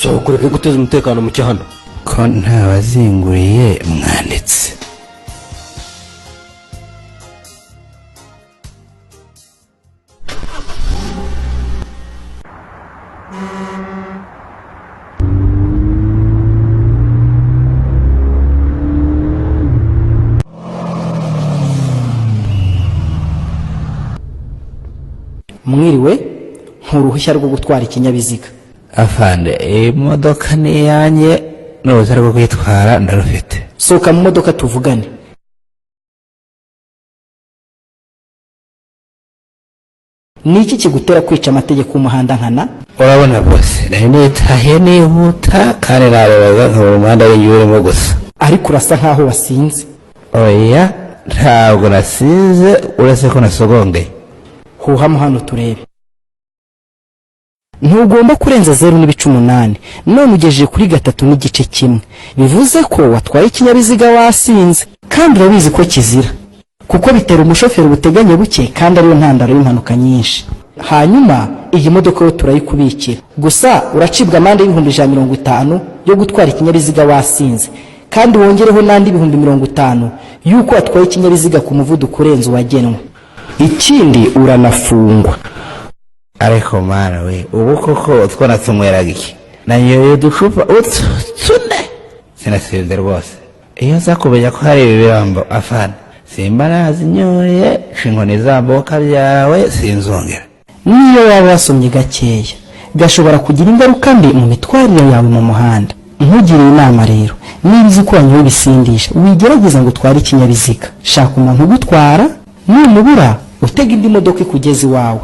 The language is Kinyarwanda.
so kureke guteza umutekano muke hano ko ntawazinguriye mwanditse. Mwiriwe nkuruhushya rwo gutwara ikinyabiziga. Afande, imodoka ni yanjye n'uruhushya rwo kwitwara ndarufite. Soka mu modoka tuvugane. Niki kigutera kwica amategeko y'umuhanda nkana? Urabona bose nari nitahiye nihuta kandi narebaga nkabura umuhanda w'inyurimo gusa. Ariko urasa nkaho wasinze. Oya, ntabwo nasinze uretse ko nasogongeye. Huhamo hano turebe. Ntugomba kurenza 0.8 none ugejeje kuri 3.1 bivuze ko watwaye ikinyabiziga wasinze kandi urabizi ko kizira kuko bitera umushoferi ubuteganye buke kandi ariyo ntandaro y'impanuka nyinshi. Hanyuma iyi modoka yo turayikubikira gusa uracibwa amande y'R150 yo gutwara ikinyabiziga wasinze kandi wongereho nandi $50 yuko watwaye ikinyabiziga ku muvuduko urenze wagenwe. Ikindi uranafungwa. Ariko mara we ubu koko twona tumweraga iki nanyoye ducupa tune sinasinze rwose. Iyo nza kumenya ko hari ibirambo afana simba nazinyoye shinkoni zamboka byawe sinzongera. Niyo waba wasomye gakeya gashobora kugira ingaruka mbi mu mitwarire yawe mu muhanda. Nkugiriye inama rero niba uzi ko wanyoye ibisindisha wigerageza ngo utware ikinyabiziga shaka umuntu ugutwara numubura utega indi modoka ikugeza iwawe.